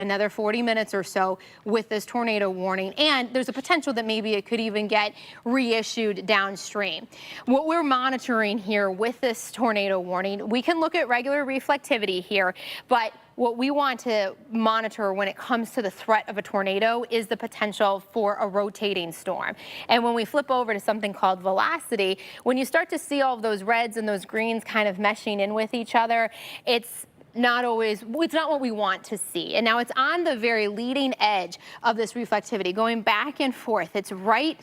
another 40 minutes or so with this tornado warning, and there's a potential that maybe it could even get reissued downstream. What we're monitoring here with this tornado warning, we can look at regular reflectivity here, but what we want to monitor when it comes to the threat of a tornado is the potential for a rotating storm. And when we flip over to something called velocity, when you start to see all of those reds and those greens kind of meshing in with each other, it's not what we want to see. And now it's on the very leading edge of this reflectivity, going back and forth. It's right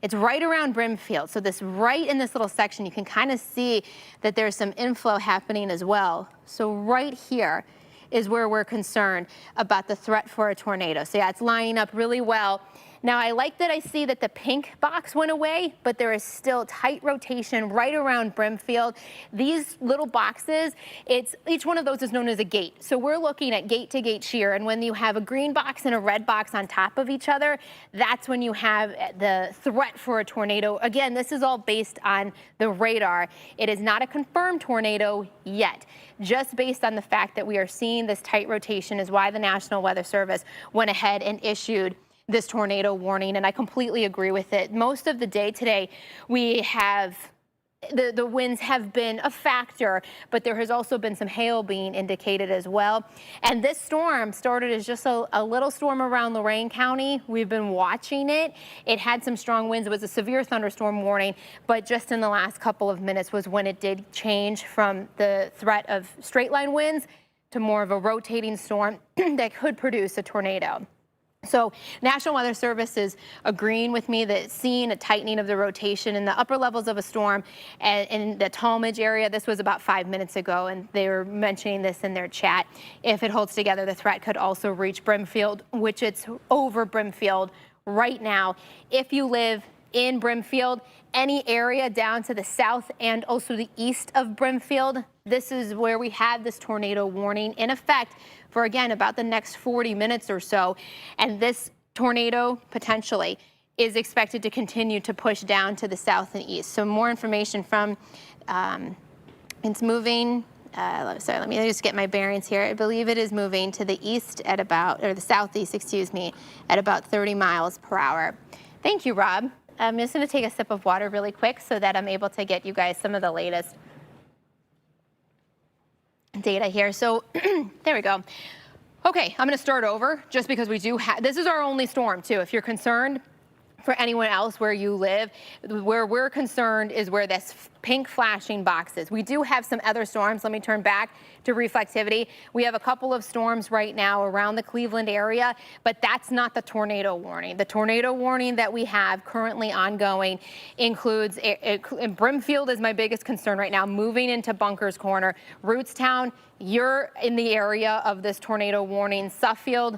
around Brimfield. So right in this little section, you can kind of see that there's some inflow happening as well. So right here is where we're concerned about the threat for a tornado. So yeah, it's lining up really well. Now I like that I see that the pink box went away, but there is still tight rotation right around Brimfield. These little boxes, each one of those is known as a gate. So we're looking at gate to gate shear, and when you have a green box and a red box on top of each other, that's when you have the threat for a tornado. Again, this is all based on the radar. It is not a confirmed tornado yet. Just based on the fact that we are seeing this tight rotation is why the National Weather Service went ahead and issued this tornado warning, and I completely agree with it. Most of the day today, we have the winds have been a factor, but there has also been some hail being indicated as well. And this storm started as just a little storm around Lorain County. We've been watching it. It had some strong winds. It was a severe thunderstorm warning, but just in the last couple of minutes was when it did change from the threat of straight line winds to more of a rotating storm that could produce a tornado. So National Weather Service is agreeing with me that seeing a tightening of the rotation in the upper levels of a storm and in the Tallmadge area. This was about 5 minutes ago, and they were mentioning this in their chat. If it holds together, the threat could also reach Brimfield, which it's over Brimfield right now. If you live in Brimfield, any area down to the south and also the east of Brimfield, this is where we have this tornado warning in effect for, again, about the next 40 minutes or so. And this tornado potentially is expected to continue to push down to the south and east. So more information from, it's moving, sorry, let me just get my bearings here. I believe it is moving to the east at about, or the southeast, excuse me, at about 30 miles per hour. Thank you, Rob. I'm just going to take a sip of water really quick so that I'm able to get you guys some of the latest data here. So there we go. Okay, I'm going to start over just because we do have, this is our only storm too. If you're concerned for anyone else where you live, where we're concerned is where this pink flashing box is. We do have some other storms. Let me turn back to reflectivity. We have a couple of storms right now around the Cleveland area, but that's not the tornado warning. The tornado warning that we have currently ongoing includes, Brimfield is my biggest concern right now, moving into Bunkers Corner. Rootstown, you're in the area of this tornado warning. Suffield,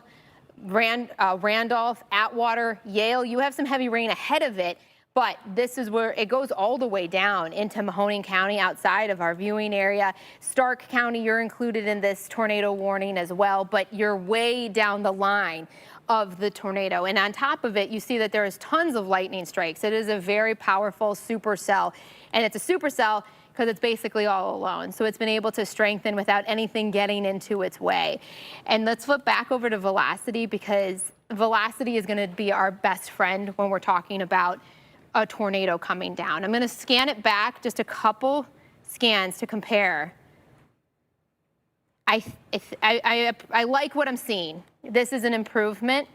Randolph, Atwater, Yale, you have some heavy rain ahead of it, but this is where it goes all the way down into Mahoning County outside of our viewing area. Stark County, you're included in this tornado warning as well, but you're way down the line of the tornado. And on top of it, you see that there is tons of lightning strikes. It is a very powerful supercell, and it's a supercell because it's basically all alone. So it's been able to strengthen without anything getting into its way. And let's flip back over to velocity, because velocity is going to be our best friend when we're talking about a tornado coming down. I'm going to scan it back, just a couple scans to compare. I like what I'm seeing. This is an improvement.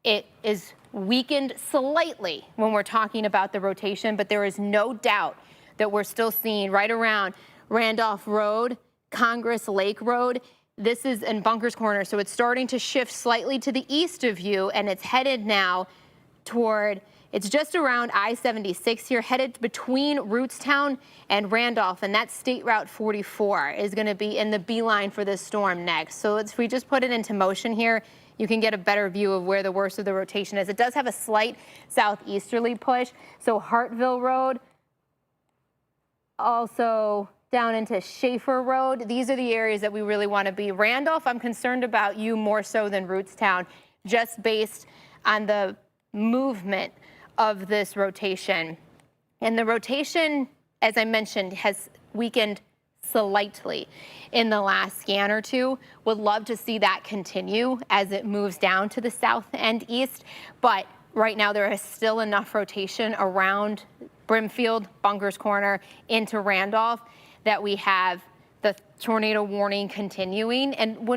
It is weakened slightly when we're talking about the rotation, but there is no doubt that we're still seeing right around Randolph Road, Congress Lake Road. This is in Bunkers Corner, so it's starting to shift slightly to the east of you, and it's headed now toward, it's just around I-76 here, headed between Rootstown and Randolph, and that's State Route 44 is going to be in the beeline for this storm next. So if we just put it into motion here, you can get a better view of where the worst of the rotation is. It does have a slight southeasterly push, so Hartville Road, also down into Schaefer Road. These are the areas that we really want to be. Randolph, I'm concerned about you more so than Rootstown, just based on the movement of this rotation. And the rotation, as I mentioned, has weakened slightly in the last scan or two. Would love to see that continue as it moves down to the south and east, but right now there is still enough rotation around Brimfield, Bunkers Corner, into Randolph that we have the tornado warning continuing. And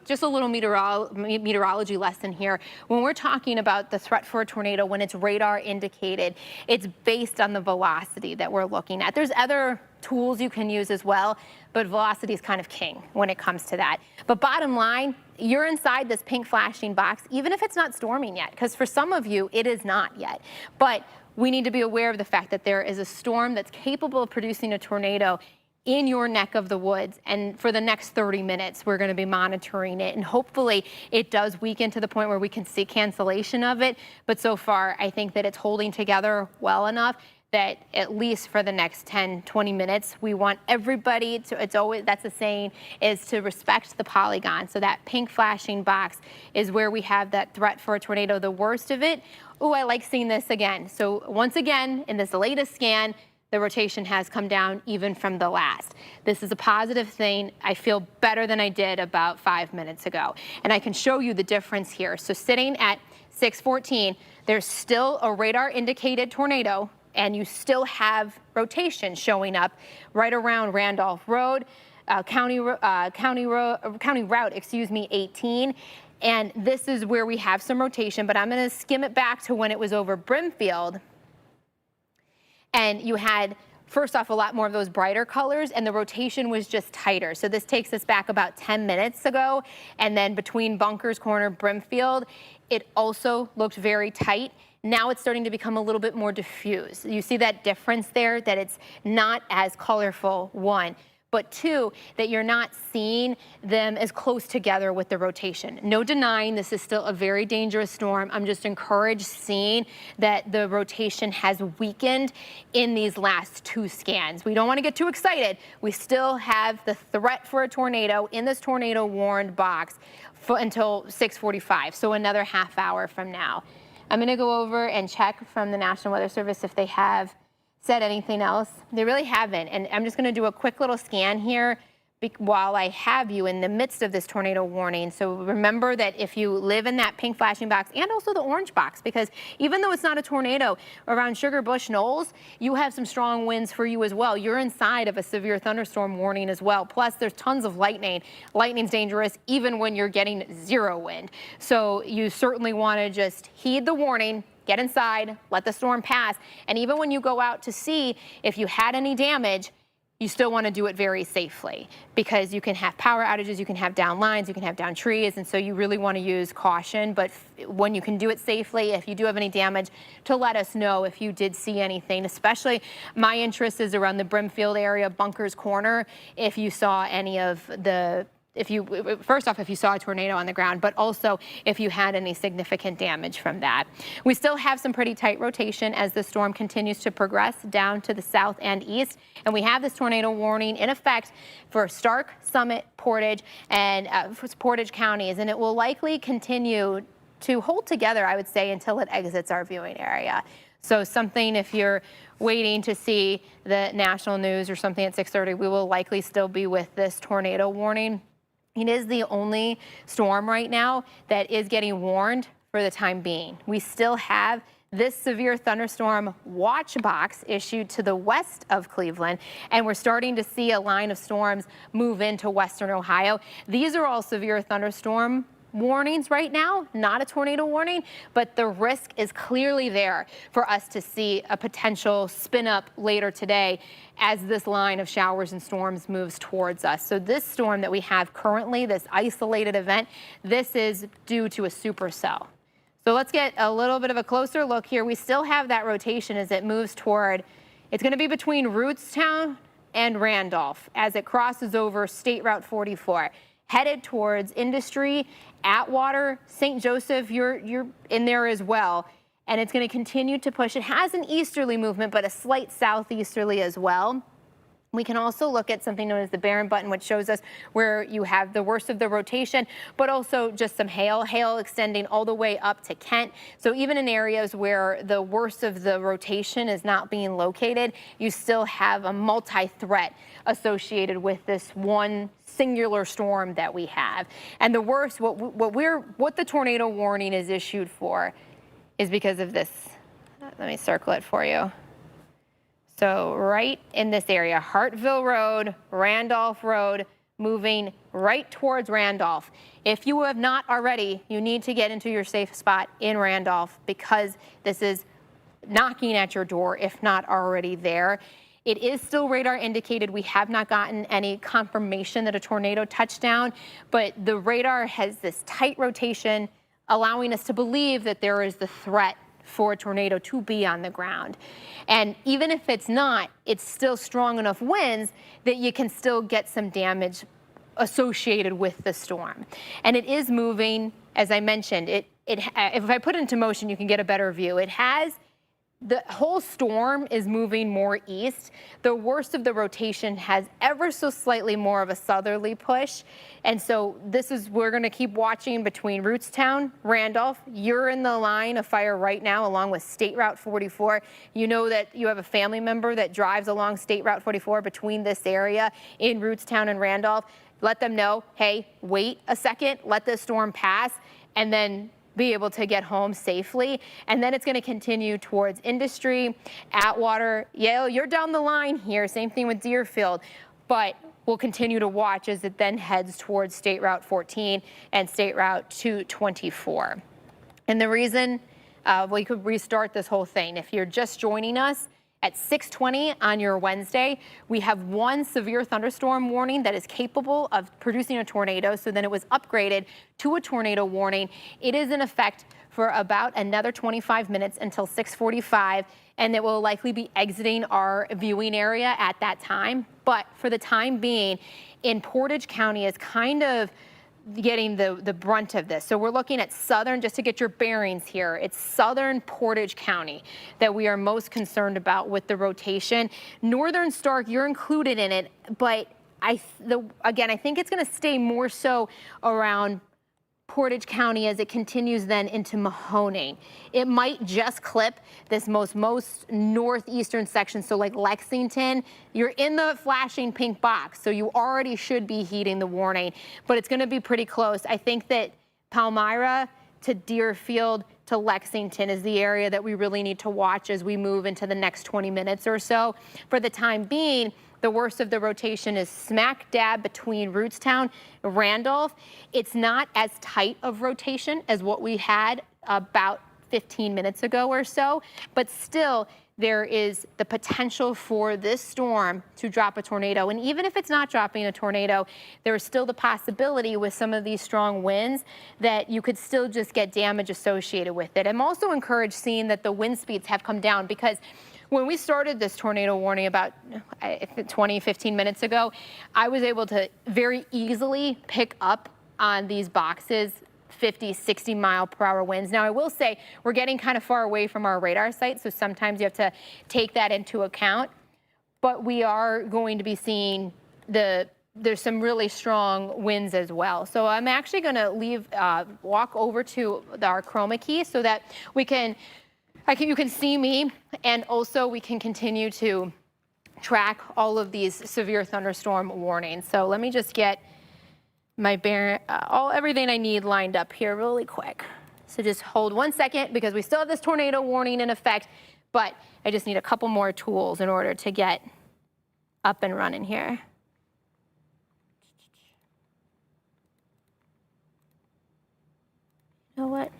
just a little meteorology lesson here. When we're talking about the threat for a tornado, when it's radar indicated, it's based on the velocity that we're looking at. There's other tools you can use as well, but velocity is kind of king when it comes to that. But bottom line, you're inside this pink flashing box, even if it's not storming yet, because for some of you, it is not yet. But we need to be aware of the fact that there is a storm that's capable of producing a tornado in your neck of the woods, and for the next 30 minutes we're going to be monitoring it, and hopefully it does weaken to the point where we can see cancellation of it. But so far I think that it's holding together well enough that at least for the next 10-20 minutes we want everybody to, it's always, that's the saying, is to respect the polygon. So that pink flashing box is where we have that threat for a tornado, the worst of it. Oh, I like seeing this again. So once again, in this latest scan, the rotation has come down even from the last. This is a positive thing. I feel better than I did about 5 minutes ago. And I can show you the difference here. So sitting at 614, there's still a radar indicated tornado, and you still have rotation showing up right around Randolph Road, County Route, 18. And this is where we have some rotation, but I'm going to skim it back to when it was over Brimfield. And you had, first off, a lot more of those brighter colors, and the rotation was just tighter. So this takes us back about 10 minutes ago. And then between Bunkers Corner, Brimfield, it also looked very tight. Now it's starting to become a little bit more diffuse. You see that difference there, that it's not as colorful, one. But two, that you're not seeing them as close together with the rotation. No denying this is still a very dangerous storm. I'm just encouraged seeing that the rotation has weakened in these last two scans. We don't want to get too excited. We still have the threat for a tornado in this tornado warned box until 6:45, so another half hour from now. I'm going to go over and check from the National Weather Service if they have said anything else. They really haven't. And I'm just going to do a quick little scan here while I have you in the midst of this tornado warning. So remember that if you live in that pink flashing box and also the orange box, because even though it's not a tornado around Sugar Bush Knolls, you have some strong winds for you as well. You're inside of a severe thunderstorm warning as well. Plus there's tons of lightning. Lightning's dangerous even when you're getting zero wind. So you certainly want to just heed the warning. Get inside, let the storm pass, and even when you go out to see if you had any damage, you still want to do it very safely, because you can have power outages, you can have down lines, you can have down trees, and so you really want to use caution. But when you can do it safely, if you do have any damage, to let us know if you did see anything. Especially my interest is around the Brimfield area, Bunkers Corner, if you saw any of the first off, if you saw a tornado on the ground, but also if you had any significant damage from that. We still have some pretty tight rotation as the storm continues to progress down to the south and east. And we have this tornado warning in effect for Stark, Summit, Portage, and Portage counties. And it will likely continue to hold together, I would say, until it exits our viewing area. So something, if you're waiting to see the national news or something at 6:30, we will likely still be with this tornado warning. It is the only storm right now that is getting warned for the time being. We still have this severe thunderstorm watch box issued to the west of Cleveland, and we're starting to see a line of storms move into western Ohio. These are all severe thunderstorm warnings right now, not a tornado warning, but the risk is clearly there for us to see a potential spin up later today as this line of showers and storms moves towards us. So this storm that we have currently, this isolated event, this is due to a supercell. So let's get a little bit of a closer look here. We still have that rotation as it moves toward, it's going to be between Rootstown and Randolph as it crosses over State Route 44. Headed towards Industry, Atwater, St. Joseph, you're in there as well. And it's going to continue to push. It has an easterly movement, but a slight southeasterly as well. We can also look at something known as the Barron button, which shows us where you have the worst of the rotation, but also just some hail extending all the way up to Kent. So even in areas where the worst of the rotation is not being located, you still have a multi-threat associated with this one singular storm that we have. And the worst, what the tornado warning is issued for is because of this. Let me circle it for you. So right in this area, Hartville Road, Randolph Road, moving right towards Randolph. If you have not already, you need to get into your safe spot in Randolph because this is knocking at your door, if not already there. It is still radar indicated. We have not gotten any confirmation that a tornado touched down, but the radar has this tight rotation, allowing us to believe that there is the threat for a tornado to be on the ground. And even if it's not, it's still strong enough winds that you can still get some damage associated with the storm. And it is moving, as I mentioned, if I put it into motion, you can get a better view. The whole storm is moving more east. The worst of the rotation has ever so slightly more of a southerly push. And so we're gonna keep watching between Rootstown, Randolph. You're in the line of fire right now along with State Route 44. You know that you have a family member that drives along State Route 44 between this area in Rootstown and Randolph. Let them know, hey, wait a second, let this storm pass, and then be able to get home safely. And then it's going to continue towards Industry, Atwater, Yale. You're down the line here. Same thing with Deerfield. But we'll continue to watch as it then heads towards State Route 14 and State Route 224. And the reason we could restart this whole thing, if you're just joining us, at 6:20 on your Wednesday, we have one severe thunderstorm warning that is capable of producing a tornado. So then it was upgraded to a tornado warning. It is in effect for about another 25 minutes until 6:45, and it will likely be exiting our viewing area at that time. But for the time being, in Portage County is kind of getting the brunt of this. So we're looking at southern, just to get your bearings here, it's southern Portage County that we are most concerned about with the rotation. Northern Stark, you're included in it, but again, I think it's going to stay more so around Portage County as it continues then into Mahoning. It might just clip this most northeastern section, so like Lexington, you're in the flashing pink box, so you already should be heeding the warning, but it's going to be pretty close. I think that Palmyra to Deerfield to Lexington is the area that we really need to watch as we move into the next 20 minutes or so. For the time being, the worst of the rotation is smack dab between Rootstown and Randolph. It's not as tight of rotation as what we had about 15 minutes ago or so, but still there is the potential for this storm to drop a tornado. And even if it's not dropping a tornado, there is still the possibility with some of these strong winds that you could still just get damage associated with it. I'm also encouraged seeing that the wind speeds have come down, because when we started this tornado warning about 15 minutes ago, I was able to very easily pick up on these boxes 50, 60 mile per hour winds. Now, I will say we're getting kind of far away from our radar site, so sometimes you have to take that into account. But we are going to be seeing there's some really strong winds as well. So I'm actually going to walk over to our chroma key so that you can see me, and also we can continue to track all of these severe thunderstorm warnings. So let me just get my everything I need lined up here really quick. So just hold 1 second, because we still have this tornado warning in effect, but I just need a couple more tools in order to get up and running here. You know what?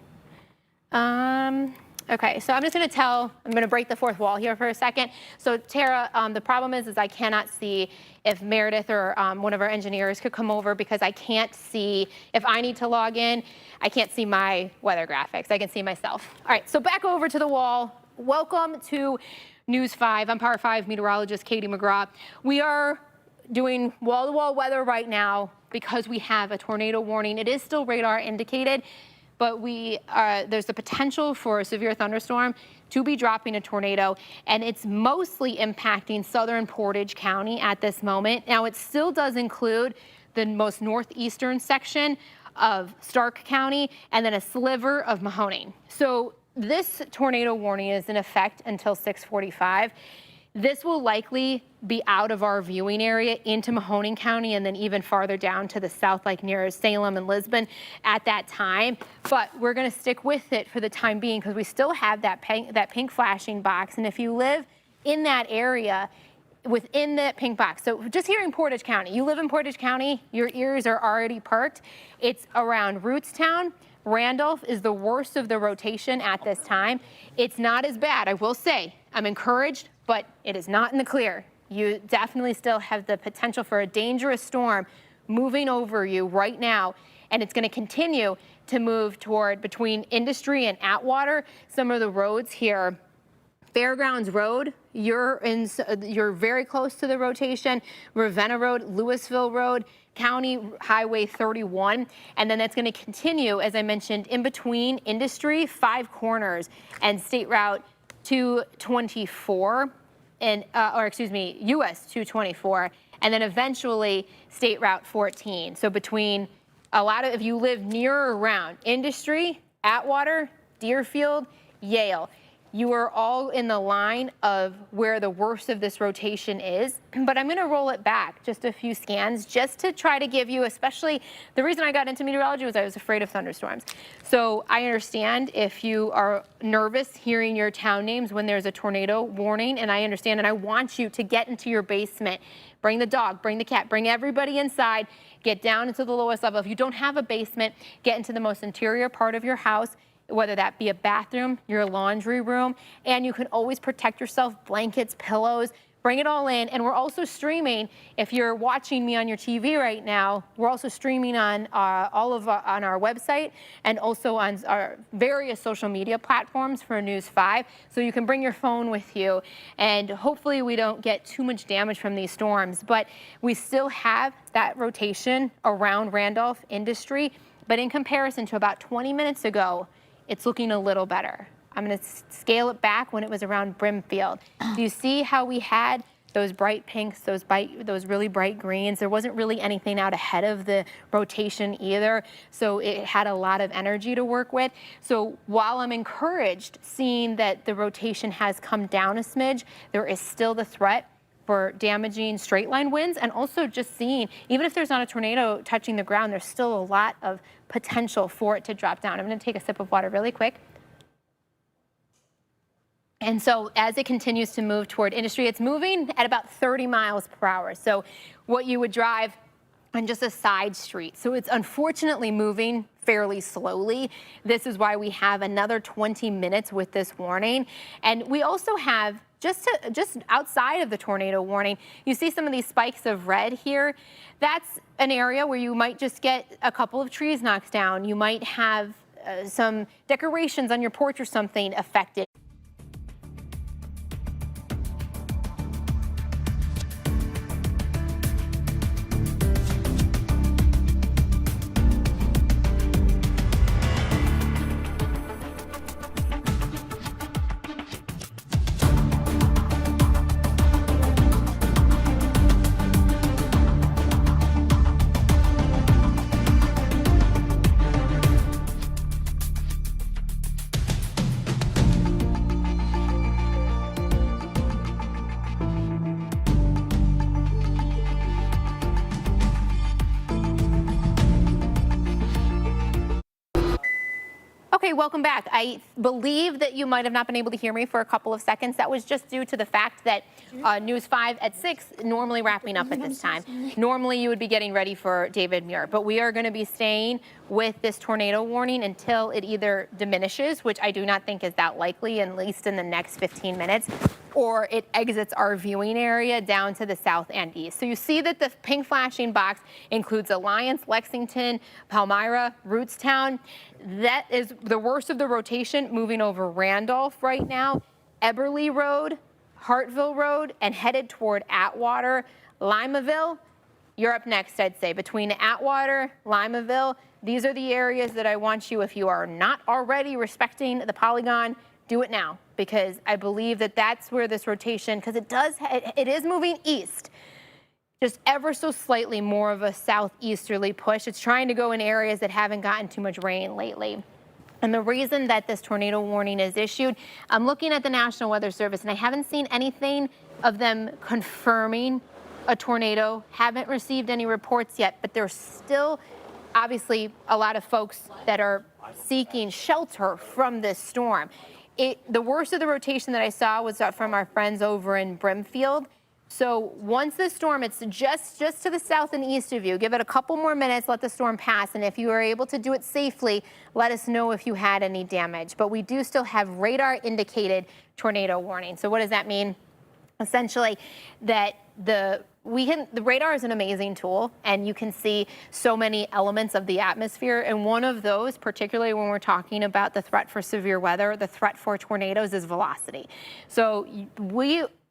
Okay, so I'm just going to break the fourth wall here for a second. So Tara, the problem is I cannot see if Meredith or one of our engineers could come over, because I can't see, if I need to log in, I can't see my weather graphics. I can see myself. All right, so back over to the wall. Welcome to News 5. I'm Power 5 meteorologist Katie McGraw. We are doing wall-to-wall weather right now because we have a tornado warning. It is still radar indicated, but there's the potential for a severe thunderstorm to be dropping a tornado, and it's mostly impacting southern Portage County at this moment. Now, it still does include the most northeastern section of Stark County and then a sliver of Mahoning. So this tornado warning is in effect until 6:45. This will likely be out of our viewing area into Mahoning County and then even farther down to the south, like near Salem and Lisbon at that time. But we're going to stick with it for the time being because we still have that pink flashing box. And if you live in that area, within that pink box, so just here in Portage County, you live in Portage County, your ears are already perked. It's around Rootstown. Randolph is the worst of the rotation at this time. It's not as bad, I will say. I'm encouraged, but it is not in the clear. You definitely still have the potential for a dangerous storm moving over you right now, and it's going to continue to move toward between Industry and Atwater. Some of the roads here, Fairgrounds Road, you're very close to the rotation. Ravenna Road, Louisville Road, County Highway 31, and then that's going to continue, as I mentioned, in between Industry, Five Corners, and State Route 224, and US 224, and then eventually State Route 14. So between if you live near or around Industry, Atwater, Deerfield, Yale, you are all in the line of where the worst of this rotation is. But I'm going to roll it back just a few scans just to try to give you, especially the reason I got into meteorology was I was afraid of thunderstorms. So I understand if you are nervous hearing your town names when there's a tornado warning, and I understand, and I want you to get into your basement. Bring the dog, bring the cat, bring everybody inside, get down into the lowest level. If you don't have a basement, get into the most interior part of your house, whether that be a bathroom, your laundry room, and you can always protect yourself, blankets, pillows, bring it all in. And we're also streaming, if you're watching me on your TV right now, we're also streaming on on our website and also on our various social media platforms for News 5. So you can bring your phone with you, and hopefully we don't get too much damage from these storms. But we still have that rotation around Randolph Industry, but in comparison to about 20 minutes ago, it's looking a little better. I'm going to scale it back when it was around Brimfield. Do you see how we had those bright pinks, those really bright greens? There wasn't really anything out ahead of the rotation either, so it had a lot of energy to work with. So while I'm encouraged seeing that the rotation has come down a smidge, there is still the threat for damaging straight line winds, and also just seeing, even if there's not a tornado touching the ground, there's still a lot of potential for it to drop down. I'm going to take a sip of water really quick. And so as it continues to move toward Industry, it's moving at about 30 miles per hour. So what you would drive on just a side street. So it's unfortunately moving fairly slowly. This is why we have another 20 minutes with this warning. And we also have just outside of the tornado warning, you see some of these spikes of red here. That's an area where you might just get a couple of trees knocked down. You might have some decorations on your porch or something affected. Okay, welcome back. I believe that you might have not been able to hear me for a couple of seconds. That was just due to the fact that News 5 at 6, normally wrapping up at this time. Normally you would be getting ready for David Muir, but we are going to be staying with this tornado warning until it either diminishes, which I do not think is that likely, at least in the next 15 minutes, or it exits our viewing area down to the south and east. So you see that the pink flashing box includes Alliance, Lexington, Palmyra, Rootstown. That is the worst of the rotation moving over Randolph right now. Eberly Road, Hartville Road, and headed toward Atwater. Limaville, you're up next, I'd say. Between Atwater, Limaville, these are the areas that I want you, if you are not already respecting the polygon, do it now, because I believe that that's where this rotation, because it is moving east, just ever so slightly more of a southeasterly push. It's trying to go in areas that haven't gotten too much rain lately. And the reason that this tornado warning is issued, I'm looking at the National Weather Service, and I haven't seen anything of them confirming a tornado. Haven't received any reports yet, but there's still obviously a lot of folks that are seeking shelter from this storm. The worst of the rotation that I saw was from our friends over in Brimfield. So once the storm, it's just to the south and east of you, give it a couple more minutes, let the storm pass, and if you are able to do it safely, let us know if you had any damage. But we do still have radar indicated tornado warning. So what does that mean? Essentially that the radar is an amazing tool, and you can see so many elements of the atmosphere, and one of those, particularly when we're talking about the threat for severe weather, the threat for tornadoes, is velocity. So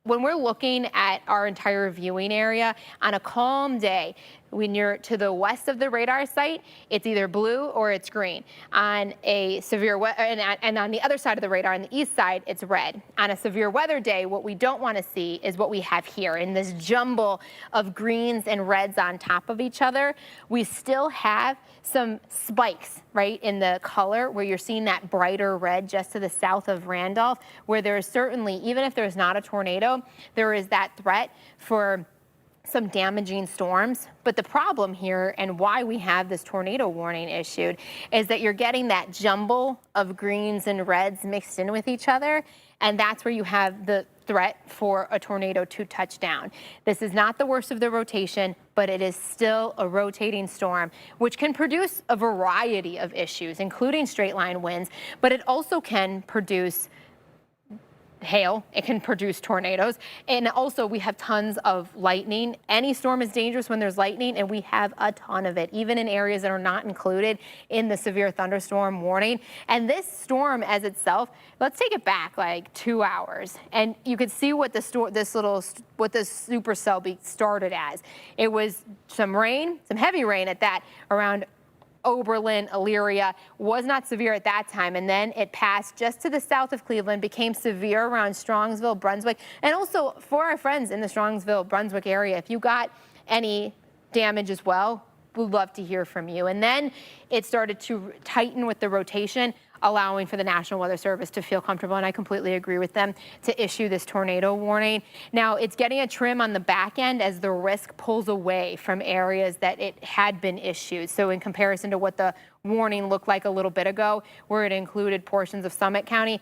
when we're looking at our entire viewing area on a calm day, when you're to the west of the radar site, it's either blue or it's green. On a severe weather, and on the other side of the radar, on the east side, it's red. On a severe weather day, what we don't want to see is what we have here in this jumble of greens and reds on top of each other. We still have some spikes, right, in the color where you're seeing that brighter red just to the south of Randolph, where there is certainly, even if there's not a tornado, there is that threat for some damaging storms. But the problem here, and why we have this tornado warning issued, is that you're getting that jumble of greens and reds mixed in with each other, and that's where you have the threat for a tornado to touch down. This is not the worst of the rotation, but it is still a rotating storm, which can produce a variety of issues, including straight line winds, but it also can produce hail, it can produce tornadoes, and also we have tons of lightning. Any storm is dangerous when there's lightning, and we have a ton of it, even in areas that are not included in the severe thunderstorm warning. And this storm as itself, let's take it back like 2 hours, and you could see what the supercell started as. It was some rain, some heavy rain at that, around Oberlin, Elyria, was not severe at that time, and then it passed just to the south of Cleveland, became severe around Strongsville, Brunswick, and also for our friends in the Strongsville, Brunswick area, if you got any damage as well, we'd love to hear from you. And then it started to tighten with the rotation, allowing for the National Weather Service to feel comfortable, and I completely agree with them, to issue this tornado warning. Now, it's getting a trim on the back end as the risk pulls away from areas that it had been issued. So in comparison to what the warning looked like a little bit ago, where it included portions of Summit County,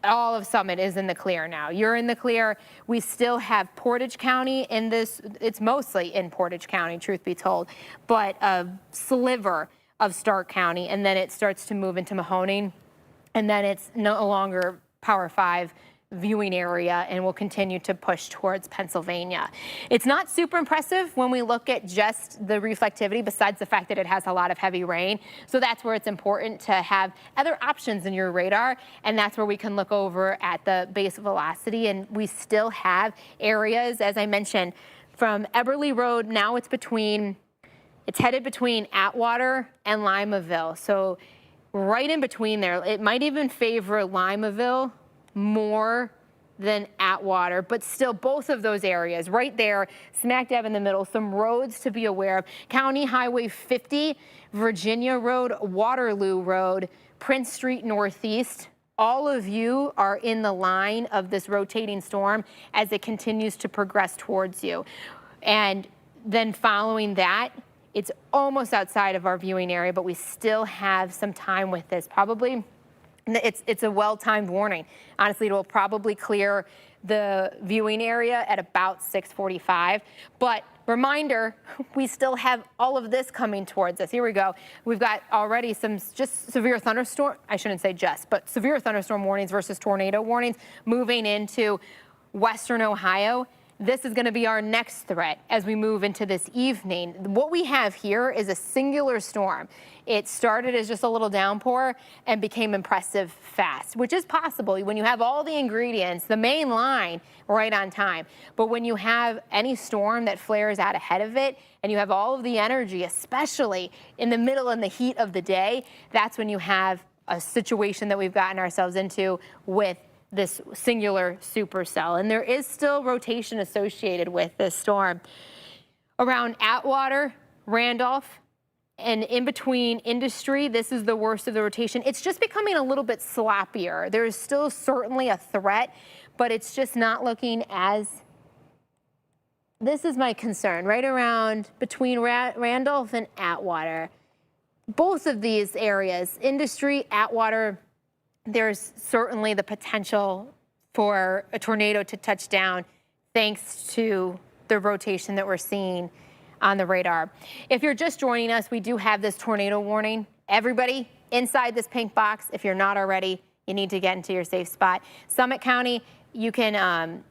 all of Summit is in the clear now. You're in the clear. We still have Portage County in this. It's mostly in Portage County, truth be told, but a sliver of Stark County, and then it starts to move into Mahoning, and then it's no longer Power 5 viewing area and will continue to push towards Pennsylvania. It's not super impressive when we look at just the reflectivity, besides the fact that it has a lot of heavy rain. So that's where it's important to have other options in your radar, and that's where we can look over at the base velocity. And we still have areas, as I mentioned, from Eberly Road, now it's headed between Atwater and Limaville. So right in between there, it might even favor Limaville more than Atwater, but still both of those areas right there, smack dab in the middle. Some roads to be aware of: County Highway 50, Virginia Road, Waterloo Road, Prince Street Northeast. All of you are in the line of this rotating storm as it continues to progress towards you. And then following that, it's almost outside of our viewing area, but we still have some time with this. Probably, it's a well-timed warning. Honestly, it will probably clear the viewing area at about 6:45. But reminder, we still have all of this coming towards us. Here we go. We've got already some just severe thunderstorm, I shouldn't say just, but severe thunderstorm warnings versus tornado warnings moving into western Ohio. this is going to be our next threat as we move into this evening. What we have here is a singular storm. It started as just a little downpour and became impressive fast, which is possible when you have all the ingredients, the main line right on time. But when you have any storm that flares out ahead of it and you have all of the energy, especially in the middle and the heat of the day, that's when you have a situation that we've gotten ourselves into with this singular supercell. And there is still rotation associated with this storm. Around Atwater, Randolph, and in between Industry, this is the worst of the rotation. It's just becoming a little bit sloppier. There is still certainly a threat, but it's just not looking as, this is my concern, right around between Randolph and Atwater. Both of these areas, Industry, Atwater, there's certainly the potential for a tornado to touch down thanks to the rotation that we're seeing on the radar. If you're just joining us, we do have this tornado warning. Everybody inside this pink box, if you're not already, you need to get into your safe spot. Summit County, you can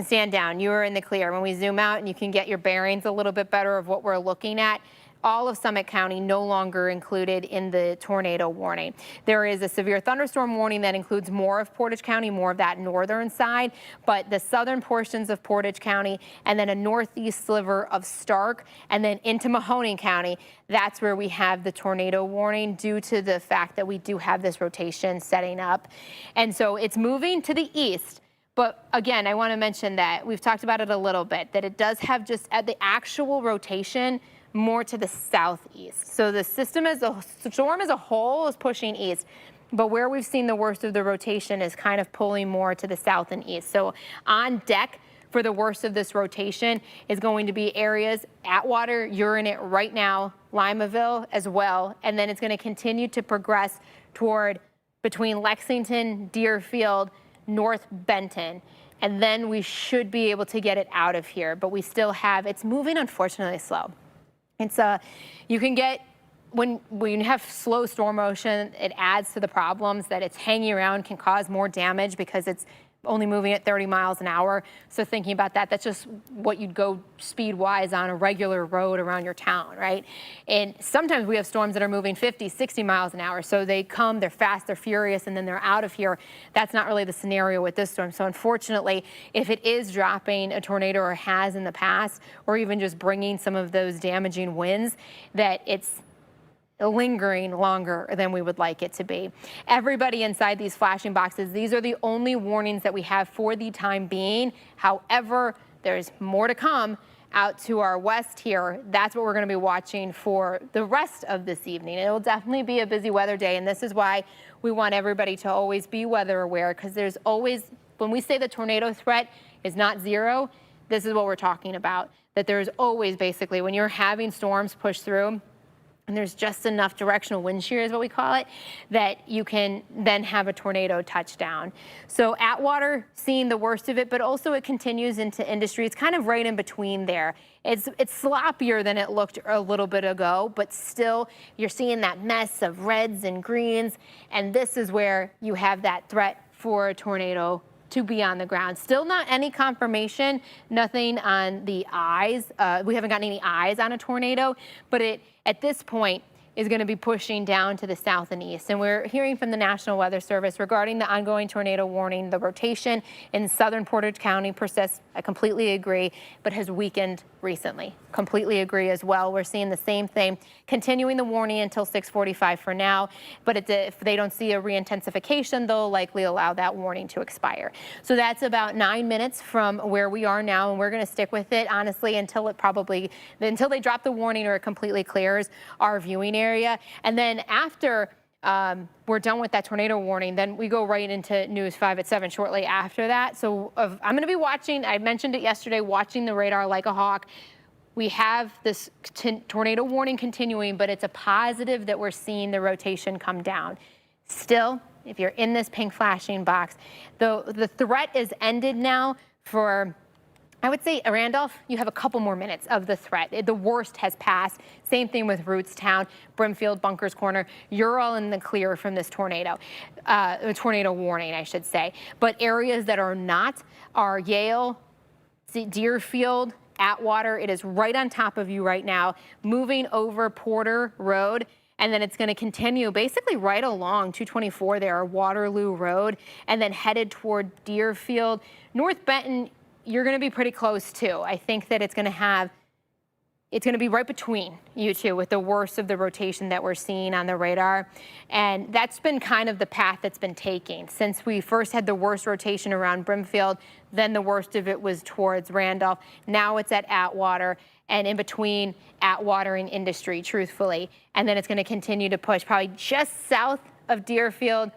stand down. You are in the clear. When we zoom out and you can get your bearings a little bit better of what we're looking at, all of Summit County no longer included in the tornado warning. There is a severe thunderstorm warning that includes more of Portage County, more of that northern side, but the southern portions of Portage County and then a northeast sliver of Stark and then into Mahoning County, that's where we have the tornado warning due to the fact that we do have this rotation setting up. And so it's moving to the east. But again, I want to mention that we've talked about it a little bit, that it does have just at the actual rotation more to the southeast. So the storm as a whole is pushing east, but where we've seen the worst of the rotation is kind of pulling more to the south and east. So on deck for the worst of this rotation is going to be areas, Atwater, you're in it right now, Limaville as well, and then it's going to continue to progress toward between Lexington, Deerfield, North Benton. And then we should be able to get it out of here, but we still have, it's moving unfortunately slow. It's you can get, when you have slow storm motion, it adds to the problems that it's hanging around, can cause more damage because it's only moving at 30 miles an hour. So thinking about that, that's just what you'd go speed-wise on a regular road around your town, right? And sometimes we have storms that are moving 50, 60 miles an hour. So they come, they're fast, they're furious, and then they're out of here. That's not really the scenario with this storm. So unfortunately, if it is dropping a tornado or has in the past, or even just bringing some of those damaging winds, that it's lingering longer than we would like it to be. Everybody inside these flashing boxes, these are the only warnings that we have for the time being. However, there's more to come out to our west here. That's what we're going to be watching for the rest of this evening. It will definitely be a busy weather day, and this is why we want everybody to always be weather aware, because there's always, when we say the tornado threat is not zero, this is what we're talking about, that there's always basically, when you're having storms push through, and there's just enough directional wind shear is what we call it, that you can then have a tornado touchdown. So Atwater seeing the worst of it, but also it continues into Industry. It's kind of right in between there. It's sloppier than it looked a little bit ago, but still you're seeing that mess of reds and greens. And this is where you have that threat for a tornado to be on the ground. Still not any confirmation, nothing on the eyes. We haven't gotten any eyes on a tornado, but it, at this point, is going to be pushing down to the south and east. And we're hearing from the National Weather Service regarding the ongoing tornado warning. The rotation in southern Portage County persists. I completely agree, but has weakened recently. Completely agree as well. We're seeing the same thing, continuing the warning until 6:45 for now. But if they don't see a re-intensification, they'll likely allow that warning to expire. So that's about 9 minutes from where we are now, and we're going to stick with it, honestly, until they drop the warning or it completely clears our viewing area. And then after we're done with that tornado warning, then we go right into News 5 at 7 shortly after that. So I'm going to be watching, I mentioned it yesterday, watching the radar like a hawk. We have this tornado warning continuing, but it's a positive that we're seeing the rotation come down. Still, if you're in this pink flashing box, the threat is ended now for, I would say, Randolph, you have a couple more minutes of the threat. The worst has passed. Same thing with Rootstown, Brimfield, Bunkers Corner. You're all in the clear from this tornado, tornado warning, I should say. But areas that are not are Yale, Deerfield, Atwater. It is right on top of you right now, moving over Porter Road. And then it's going to continue basically right along 224 there, Waterloo Road, and then headed toward Deerfield. North Benton, you're going to be pretty close too. I think that it's going to be right between you two with the worst of the rotation that we're seeing on the radar. And that's been kind of the path that's been taking. Since we first had the worst rotation around Brimfield, then the worst of it was towards Randolph. Now it's at Atwater and in between Atwater and Industry, truthfully. And then it's going to continue to push probably just south of Deerfield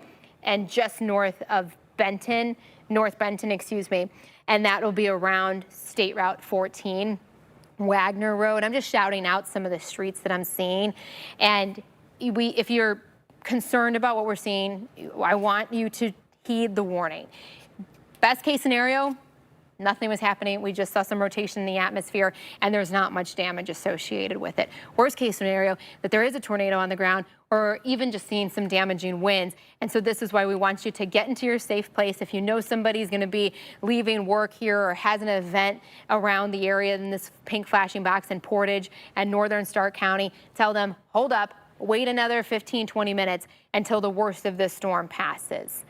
and just north of Benton, North Benton, excuse me. And that will be around State Route 14. Wagner Road. I'm just shouting out some of the streets that I'm seeing. And if you're concerned about what we're seeing, I want you to heed the warning. Best case scenario, nothing was happening. We just saw some rotation in the atmosphere and there's not much damage associated with it. Worst case scenario, that there is a tornado on the ground or even just seeing some damaging winds. And so this is why we want you to get into your safe place. If you know somebody's going to be leaving work here or has an event around the area in this pink flashing box in Portage and northern Stark County, tell them, hold up, wait another 15, 20 minutes until the worst of this storm passes.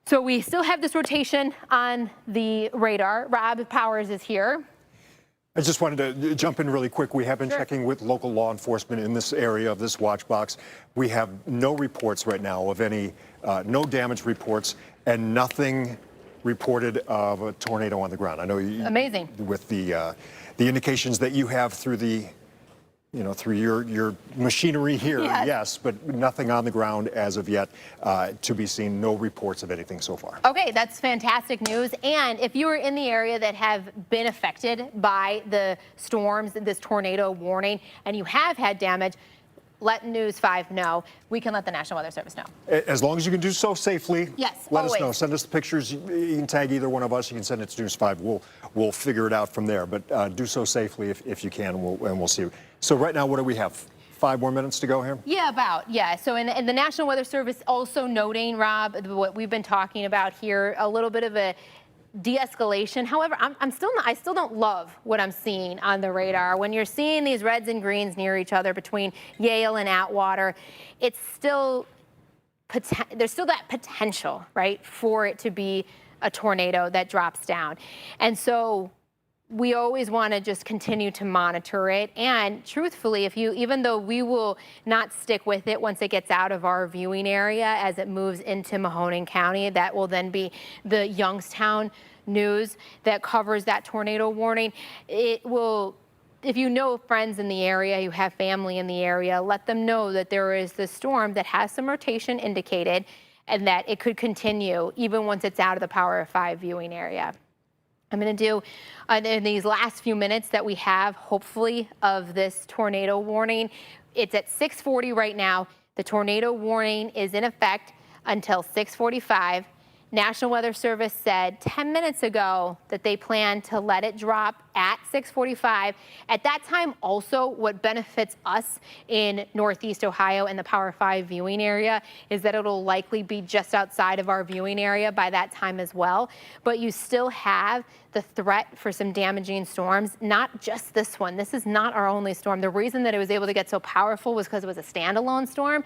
So we still have this rotation on the radar. Rob Powers is here. I just wanted to jump in really quick. We have been checking with local law enforcement in this area of this watch box. We have no reports right now of any, no damage reports and nothing reported of a tornado on the ground. I know you, amazing with the indications that you have through the, through your machinery here, yes, but nothing on the ground as of yet to be seen. No reports of anything so far. Okay, that's fantastic news. And if you are in the area that have been affected by the storms, this tornado warning, and you have had damage, let News 5 know. We can let the National Weather Service know. As long as you can do so safely, yes, let always. us know. Send us the pictures. You can tag either one of us. You can send it to News 5. We'll figure it out from there. But do so safely if you can, and we'll see. So right now, what do we have? 5 more minutes to go here? Yeah, about. Yeah. So in the National Weather Service also noting, Rob, what we've been talking about here, a little bit of a de-escalation. However, I still don't love what I'm seeing on the radar. When you're seeing these reds and greens near each other between Yale and Atwater, it's still there's still that potential, right, for it to be a tornado that drops down. And so we always want to just continue to monitor it. And truthfully, even though we will not stick with it once it gets out of our viewing area as it moves into Mahoning County, that will then be the Youngstown news that covers that tornado warning. It will, if you know friends in the area, you have family in the area, let them know that there is this storm that has some rotation indicated and that it could continue even once it's out of the Power of 5 viewing area. I'm going to do, in these last few minutes that we have, hopefully, of this tornado warning. It's at 6:40 right now. The tornado warning is in effect until 6:45. National Weather Service said 10 minutes ago that they plan to let it drop at 6:45. At that time, also, what benefits us in Northeast Ohio and the Power 5 viewing area is that it'll likely be just outside of our viewing area by that time as well. But you still have the threat for some damaging storms, not just this one. This is not our only storm. The reason that it was able to get so powerful was because it was a standalone storm,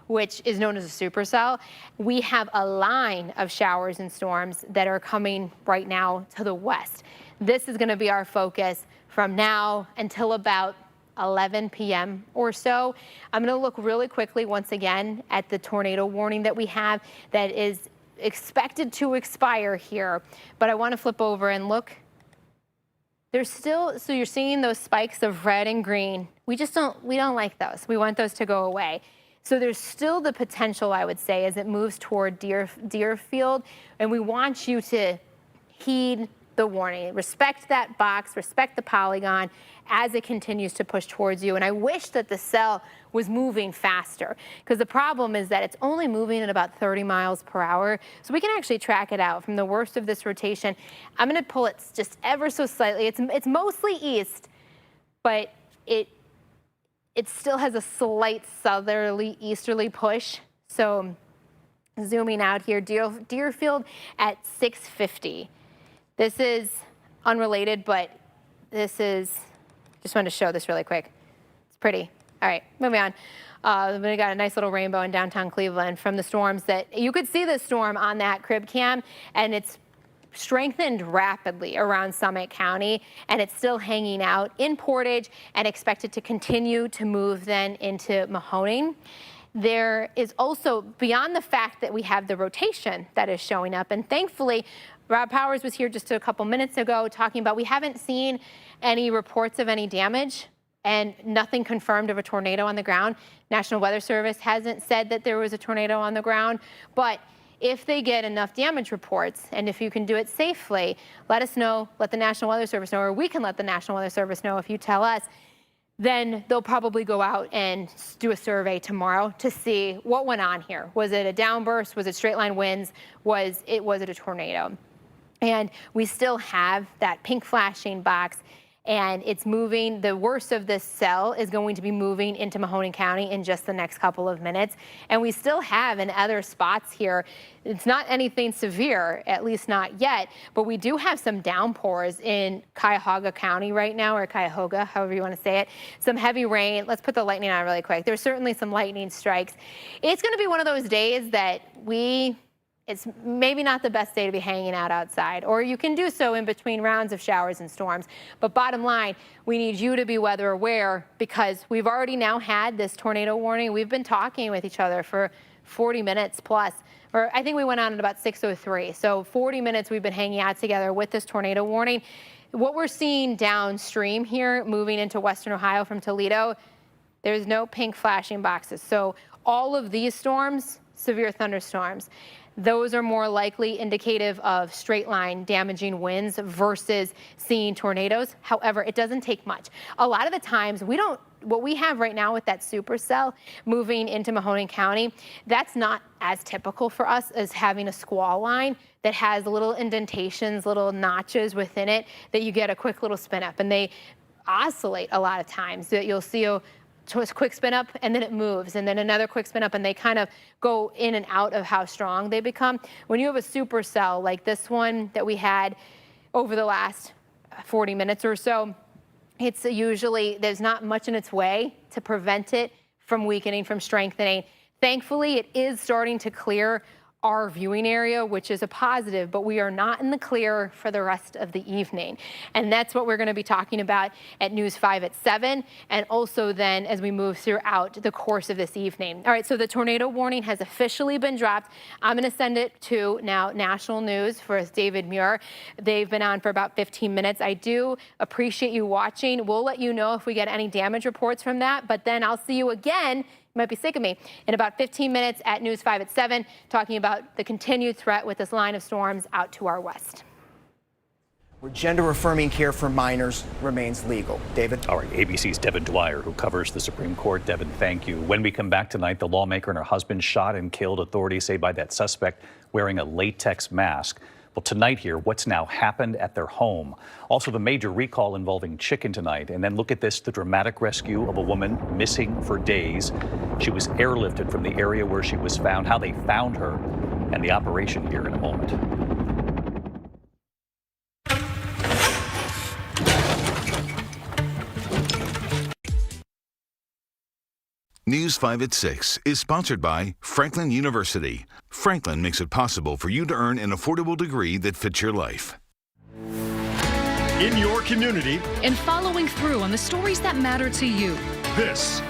which is known as a supercell. We have a line of showers and storms that are coming right now to the west. This is going to be our focus from now until about 11 p.m. or so. I'm going to look really quickly once again at the tornado warning that we have that is expected to expire here, but I want to flip over and look. There's still, so you're seeing those spikes of red and green. We don't like those. We want those to go away. So there's still the potential, I would say, as it moves toward Deerfield, and we want you to heed the warning. Respect that box, respect the polygon as it continues to push towards you. And I wish that the cell was moving faster, because the problem is that it's only moving at about 30 miles per hour. So we can actually track it out from the worst of this rotation. I'm going to pull it just ever so slightly. It's mostly east, but it still has a slight southerly easterly push. So zooming out here, Deerfield at 6:50. This is unrelated, but this is, just wanted to show this really quick. It's pretty. All right, moving on. We got a nice little rainbow in downtown Cleveland from the storms that you could see the storm on that crib cam, and it's strengthened rapidly around Summit County, and it's still hanging out in Portage and expected to continue to move then into Mahoning. There is also, beyond the fact that we have the rotation that is showing up, and thankfully Rob Powers was here just a couple minutes ago talking about we haven't seen any reports of any damage and nothing confirmed of a tornado on the ground. National Weather Service hasn't said that there was a tornado on the ground, but if they get enough damage reports, and if you can do it safely, let us know, let the National Weather Service know, or we can let the National Weather Service know if you tell us, then they'll probably go out and do a survey tomorrow to see what went on here. Was it a downburst? Was it straight line winds? Was it a tornado? And we still have that pink flashing box, and it's moving. The worst of this cell is going to be moving into Mahoning County in just the next couple of minutes. And we still have in other spots here, it's not anything severe, at least not yet, but we do have some downpours in Cuyahoga County right now, or Cuyahoga, however you want to say it. Some heavy rain. Let's put the lightning on really quick. There's certainly some lightning strikes. It's going to be one of those days that it's maybe not the best day to be hanging out outside, or you can do so in between rounds of showers and storms. But bottom line, we need you to be weather aware, because we've already now had this tornado warning. We've been talking with each other for 40 minutes plus, or I think we went on at about 6:03. So 40 minutes we've been hanging out together with this tornado warning. What we're seeing downstream here, moving into Western Ohio from Toledo, there's no pink flashing boxes. So all of these storms, severe thunderstorms, those are more likely indicative of straight line damaging winds versus seeing tornadoes. However, it doesn't take much. A lot of the times what we have right now with that supercell moving into Mahoning County, that's not as typical for us as having a squall line that has little indentations, little notches within it that you get a quick little spin up, and they oscillate a lot of times. That you'll see a quick spin up and then it moves, and then another quick spin up, and they kind of go in and out of how strong they become. When you have a supercell like this one that we had over the last 40 minutes or so, it's usually, there's not much in its way to prevent it from weakening, from strengthening. Thankfully, it is starting to clear our viewing area, which is a positive, but we are not in the clear for the rest of the evening. And that's what we're going to be talking about at News 5 at 7, and also then as we move throughout the course of this evening. All right, so the tornado warning has officially been dropped. I'm going to send it to now National News for David Muir. They've been on for about 15 minutes. I do appreciate you watching. We'll let you know if we get any damage reports from that, but then I'll see you again. You might be sick of me, in about 15 minutes at News 5 at 7, talking about the continued threat with this line of storms out to our west. Where gender-affirming care for minors remains legal. David? All right, ABC's Devin Dwyer, who covers the Supreme Court. Devin, thank you. When we come back tonight, the lawmaker and her husband shot and killed, authorities say, by that suspect wearing a latex mask. Well, tonight here, what's now happened at their home. Also, the major recall involving chicken tonight. And then look at this, the dramatic rescue of a woman missing for days. She was airlifted from the area where she was found, how they found her, and the operation here in a moment. News 5 at 6 is sponsored by Franklin University. Franklin makes it possible for you to earn an affordable degree that fits your life. In your community, and following through on the stories that matter to you. This